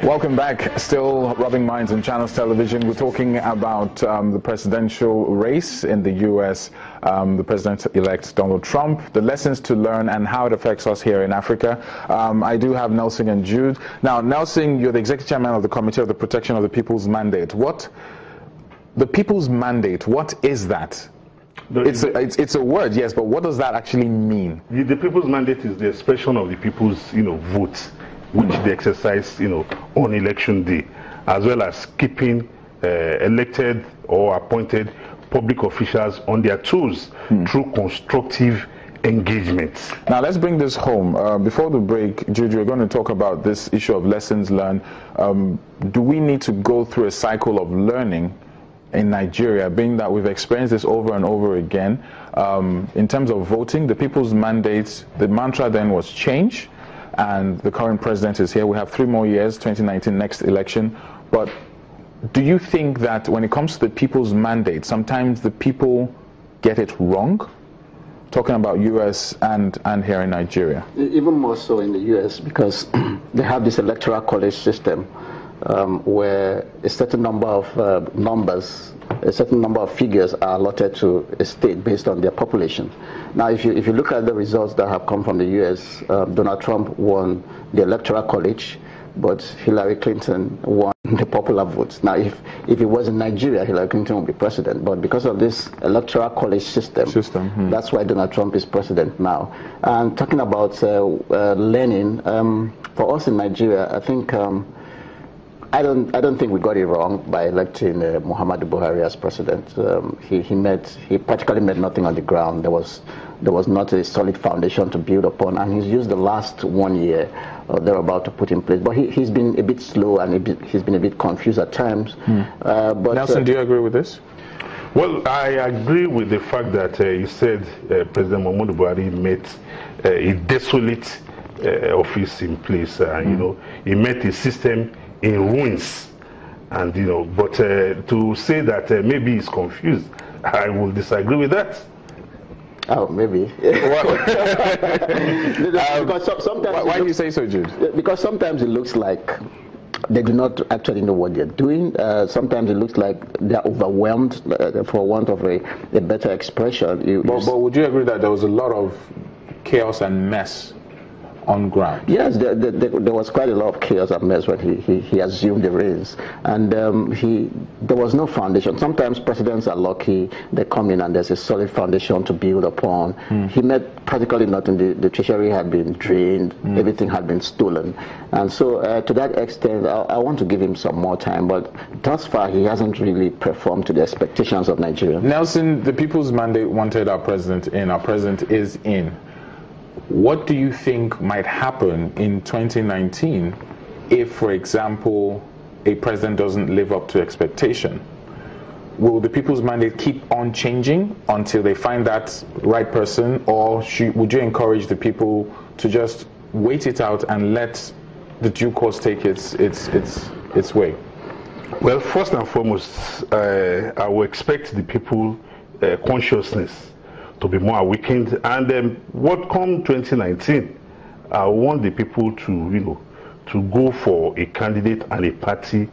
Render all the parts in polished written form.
Welcome back. Still rubbing minds on Channels Television. We're talking about the presidential race in the U.S., the president-elect Donald Trump, the lessons to learn and how it affects us here in Africa. I do have Nelson and Jude. Now, Nelson, you're the executive chairman of the Committee of the Protection of the People's Mandate. The People's Mandate, what is that? It's a word, yes, but what does that actually mean? The People's Mandate is the expression of the people's, votes, which they exercise, on election day, as well as keeping elected or appointed public officials on their toes through constructive engagement. Now let's bring this home. Before the break, Jude, we're going to talk about this issue of lessons learned. Do we need to go through a cycle of learning in Nigeria, being that we've experienced this over and over again? In terms of voting, the People's Mandate, the mantra then was change, and the current president is here. We have 3 more years, 2019, next election. But do you think that when it comes to the People's Mandate, sometimes the people get it wrong? Talking about US and here in Nigeria. Even more so in the US, because they have this electoral college system where a certain number of a certain number of figures are allotted to a state based on their population. Now, if you look at the results that have come from the U.S., Donald Trump won the Electoral College, but Hillary Clinton won the popular votes. Now, if it was in Nigeria, Hillary Clinton would be president, but because of this Electoral College system, that's why Donald Trump is president now. And talking about learning, for us in Nigeria, I think I don't think we got it wrong by electing Muhammadu Buhari as president. He practically made nothing on the ground. There was not a solid foundation to build upon, and he's used the last 1 year they're about to put in place. But he's been a bit slow, and he's been a bit confused at times. But Nelson, do you agree with this? Well, I agree with the fact that you said President Muhammadu Buhari met a desolate office in place. He met a system in ruins, and but to say that maybe he's confused, I will disagree with that. Oh, maybe. Because sometimes why do you say so, Jude? Because sometimes it looks like they do not actually know what they're doing. Sometimes it looks like they're overwhelmed, for want of a better expression. But would you agree that there was a lot of chaos and mess on ground? Yes, there was quite a lot of chaos and mess when he assumed the reins, and there was no foundation. Sometimes presidents are lucky; they come in and there's a solid foundation to build upon. He met practically nothing. The treasury had been drained, everything had been stolen, and so to that extent, I want to give him some more time. But thus far, he hasn't really performed to the expectations of Nigeria. Nelson, the People's Mandate wanted our president in. Our president is in. What do you think might happen in 2019 if, for example, a president doesn't live up to expectation? Will the People's Mandate keep on changing until they find that right person, or would you encourage the people to just wait it out and let the due course take its way? Well, first and foremost, I will expect the people consciousness to be more awakened, and what come 2019, I want the people to go for a candidate and a party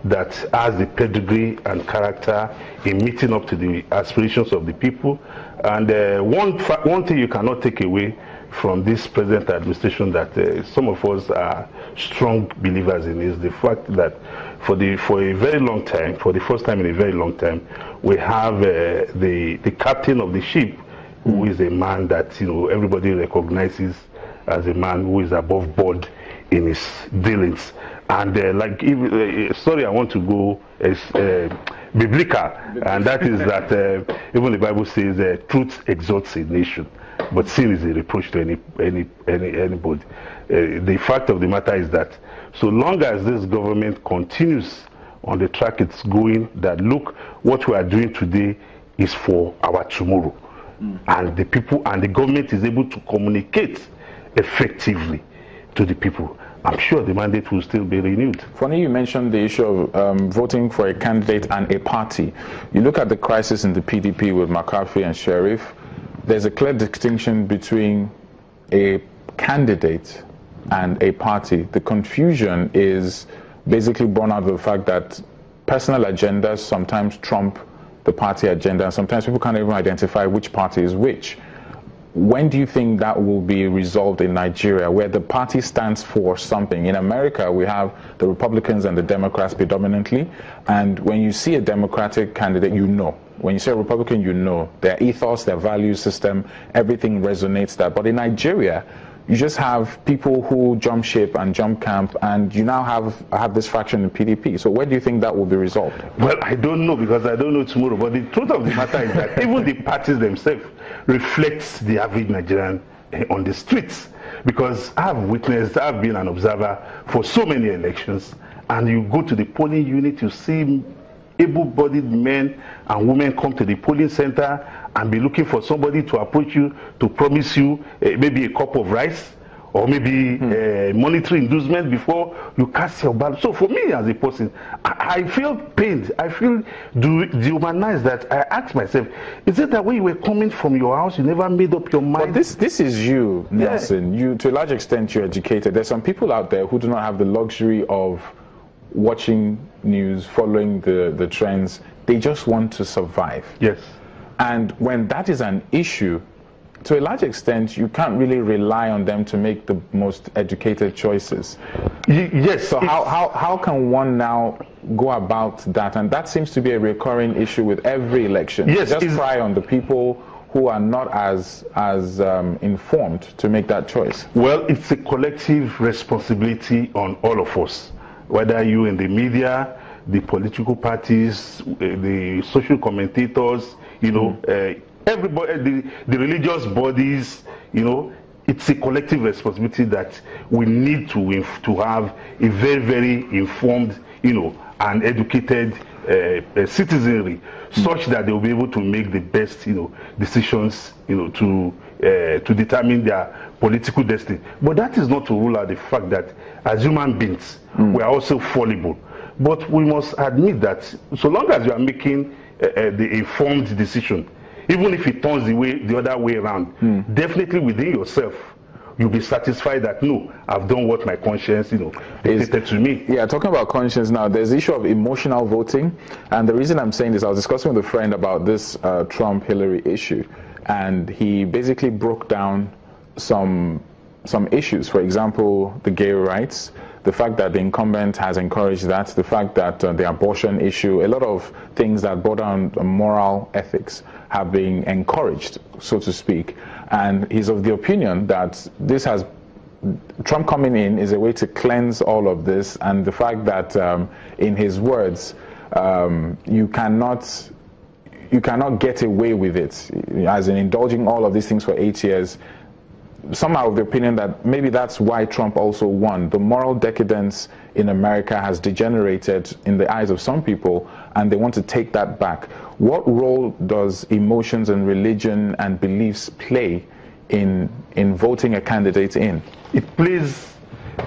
that has the pedigree and character in meeting up to the aspirations of the people. And one thing you cannot take away from this present administration that some of us are strong believers in is the fact that for a very long time, for the first time in a very long time, we have the captain of the ship, who is a man that everybody recognizes as a man who is above board in his dealings. And sorry, I want to go biblical, and that is that even the Bible says truth exalts a nation, but sin is a reproach to anybody. The fact of the matter is that so long as this government continues on the track it's going, that look, what we are doing today is for our tomorrow. And the people and the government is able to communicate effectively to the people, I'm sure the mandate will still be renewed. Funny you mentioned the issue of voting for a candidate and a party. You look at the crisis in the PDP with McCarthy and Sheriff, there's a clear distinction between a candidate and a party. The confusion is basically born out of the fact that personal agendas sometimes trump the party agenda, and sometimes people can't even identify which party is which. When do you think that will be resolved in Nigeria, where the party stands for something? In America, we have the Republicans and the Democrats predominantly, and when you see a Democratic candidate, you know. When you say a Republican, you know. Their ethos, their value system, everything resonates that. But in Nigeria, you just have people who jump ship and jump camp, and you now have this faction in PDP. So where do you think that will be resolved? Well, I don't know, because I don't know tomorrow. But the truth of the matter is that even the parties themselves reflects the average Nigerian on the streets. Because I've been an observer for so many elections, and you go to the polling unit, you see able-bodied men and women come to the polling center and be looking for somebody to approach you, to promise you maybe a cup of rice, or maybe monetary inducement before you cast your ballot. So for me as a person, I feel pained. I feel dehumanized. That I ask myself, is it that when you were coming from your house, you never made up your mind? But this is you, Nelson. Yeah. You, to a large extent, you're educated. There's some people out there who do not have the luxury of watching news, following the trends. They just want to survive. Yes. And when that is an issue, to a large extent, you can't really rely on them to make the most educated choices. Yes. So how can one now go about that? And that seems to be a recurring issue with every election. Yes. Just try on the people who are not as informed to make that choice. Well, it's a collective responsibility on all of us, whether you in the media, the political parties, the social commentators, everybody, the religious bodies, it's a collective responsibility that we need to have a very, very informed, and educated citizenry, such that they will be able to make the best, decisions, to determine their political destiny. But that is not to rule out the fact that as human beings, we are also fallible. But we must admit that so long as you are making the informed decision, even if it turns the other way around, definitely within yourself, you'll be satisfied that, no, I've done what my conscience, dictated to me. Yeah, talking about conscience now, there's the issue of emotional voting. And the reason I'm saying this, I was discussing with a friend about this Trump-Hillary issue. And he basically broke down some issues. For example, the gay rights, the fact that the incumbent has encouraged that, the fact that the abortion issue, a lot of things that border on moral ethics have been encouraged, so to speak. And he's of the opinion that Trump coming in is a way to cleanse all of this, and the fact that, in his words, you cannot get away with it, as in indulging all of these things for 8 years. Somehow of the opinion that maybe that's why Trump also won. The moral decadence in America has degenerated in the eyes of some people, and they want to take that back. What role does emotions and religion and beliefs play in voting a candidate in? It plays,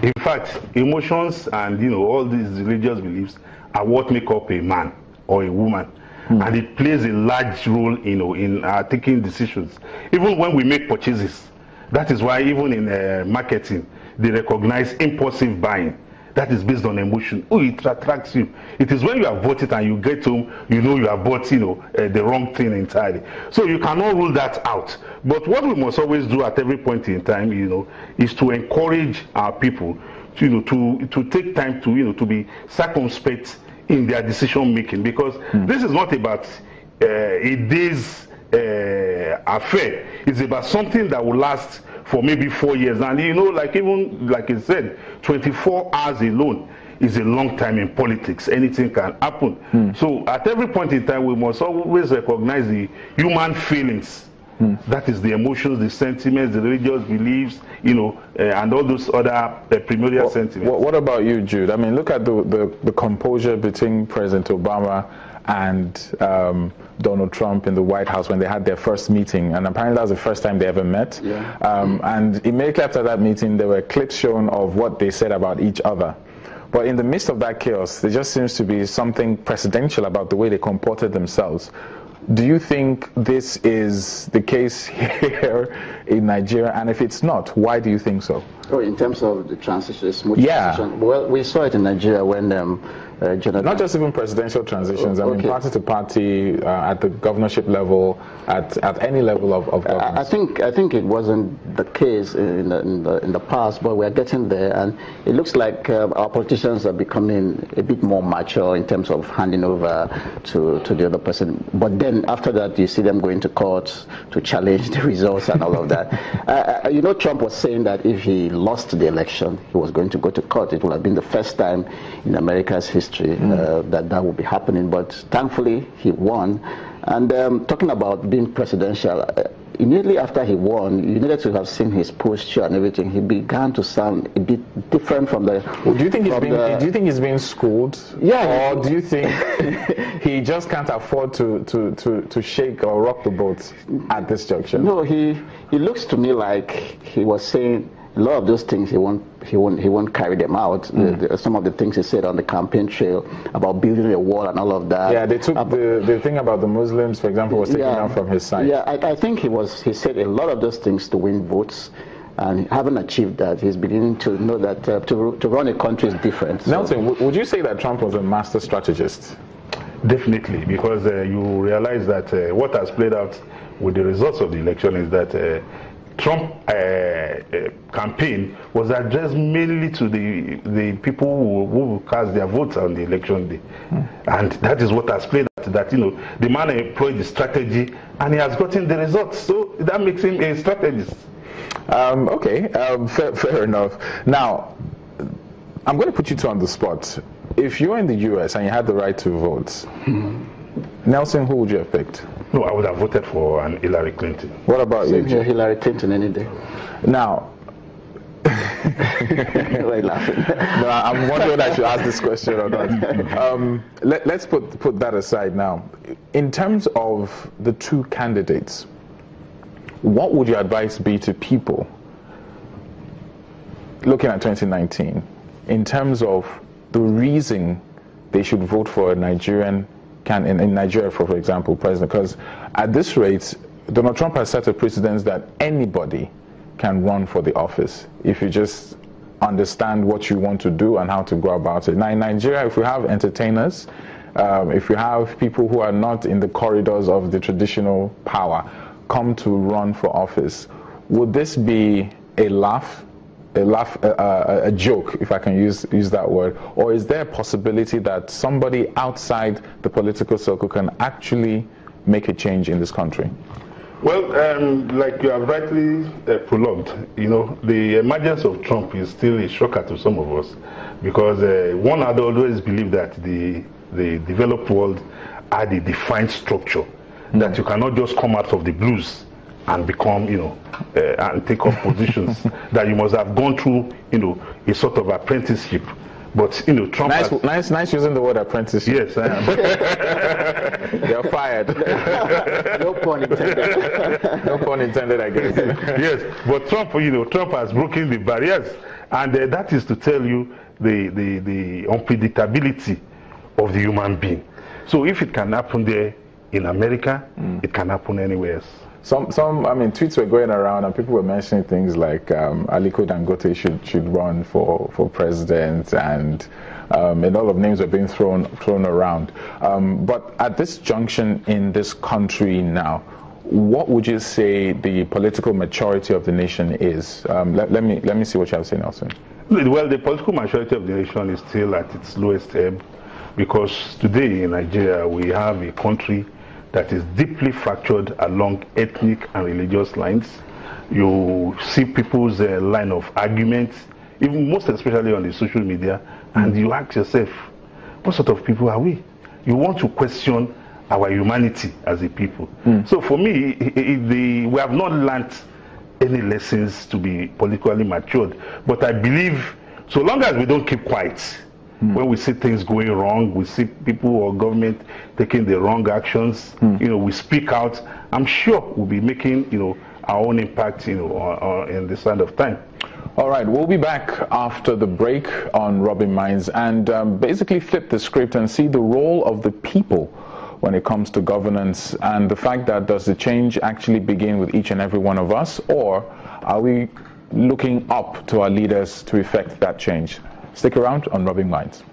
in fact, emotions and all these religious beliefs are what make up a man or a woman. And it plays a large role in taking decisions. Even when we make purchases, that is why even in marketing, they recognize impulsive buying. That is based on emotion. Oh, it attracts you. It is when you have bought it and you get home, you have bought, the wrong thing entirely. So you cannot rule that out. But what we must always do at every point in time, is to encourage our people, to take time to be circumspect in their decision making, because this is not about a day's affair. It's about something that will last for maybe 4 years. And like I said, 24 hours alone is a long time in politics. Anything can happen. So at every point in time, we must always recognize the human feelings. That is the emotions, the sentiments, the religious beliefs, and all those other primordial sentiments. What about you, Jude? I mean, look at the composure between President Obama and Donald Trump in the White House when they had their first meeting, and apparently that was the first time they ever met. And immediately after that meeting, there were clips shown of what they said about each other. But in the midst of that chaos, there just seems to be something precedential about the way they comported themselves. Do you think this is the case here in Nigeria? And if it's not, why do you think so? Oh, in terms of the transition, smooth Yeah. transition. Well, we saw it in Nigeria when Jonathan. Not just even presidential transitions. I mean, party to party, at the governorship level, at any level of governance. I think it wasn't the case in the past, but we're getting there, and it looks like our politicians are becoming a bit more mature in terms of handing over to the other person. But then after that, you see them going to court to challenge the results and all of that. You know, Trump was saying that if he lost the election, he was going to go to court. It would have been the first time in America's history that would be happening. But thankfully, he won. And talking about being presidential, immediately after he won, you needed to have seen his posture and everything. He began to sound a bit different from the. Do you think he's being schooled? Yeah. Or do you think he just can't afford to shake or rock the boat at this junction? No, he looks to me like he was saying a lot of those things he won't carry them out. Some of the things he said on the campaign trail about building a wall and all of that. Yeah, they took the thing about the Muslims, for example, was taken out from his side. Yeah, I think he said a lot of those things to win votes, and having achieved that, he's beginning to know that to run a country is different. So. Nelson, would you say that Trump was a master strategist? Definitely, because you realize that what has played out with the results of the election is that Trump campaign was addressed mainly to the people who cast their votes on the election day, and that is what has played out. That the man employed the strategy, and he has gotten the results. So that makes him a strategist. Okay, fair enough. Now, I'm going to put you two on the spot. If you're in the U.S. and you had the right to vote, Nelson, who would you have picked? No, I would have voted for an Hillary Clinton. What about you? Hillary Clinton any day. Now, why laughing? No, I'm wondering whether I should ask this question or not. Let's put that aside now. In terms of the two candidates, what would your advice be to people looking at 2019 in terms of the reason they should vote for a Nigerian in Nigeria, for example, president? Because at this rate, Donald Trump has set a precedent that anybody can run for the office if you just understand what you want to do and how to go about it. Now in Nigeria, if we have entertainers, if we have people who are not in the corridors of the traditional power come to run for office, would this be a joke, if I can use that word, or is there a possibility that somebody outside the political circle can actually make a change in this country? Well, like you have rightly prologued, the emergence of Trump is still a shocker to some of us, because one had always believed that the developed world had a defined structure, that you cannot just come out of the blues and become, and take up positions, that you must have gone through, a sort of apprenticeship. But, Trump nice using the word apprenticeship. Yes, I am. You're fired. No pun intended. No pun intended, I guess. Yes, but Trump, Trump has broken the barriers, and that is to tell you the unpredictability of the human being. So if it can happen there in America, it can happen anywhere else. Some tweets were going around and people were mentioning things like Aliko Dangote should run for president, and a lot of names were being thrown around. But at this junction in this country now, what would you say the political maturity of the nation is? Let me see what you have to say, Nelson. Well, the political maturity of the nation is still at its lowest ebb, because today in Nigeria we have a country that is deeply fractured along ethnic and religious lines. You see people's line of arguments, even most especially on the social media, and you ask yourself, what sort of people are we? You want to question our humanity as a people. So for me, we have not learnt any lessons to be politically matured, but I believe so long as we don't keep quiet, when we see things going wrong, we see people or government taking the wrong actions, we speak out, I'm sure we'll be making, our own impact, in the sand of time. All right, we'll be back after the break on Rubbin Minds and basically flip the script and see the role of the people when it comes to governance, and the fact that does the change actually begin with each and every one of us, or are we looking up to our leaders to effect that change. Stick around on Rubbing Minds.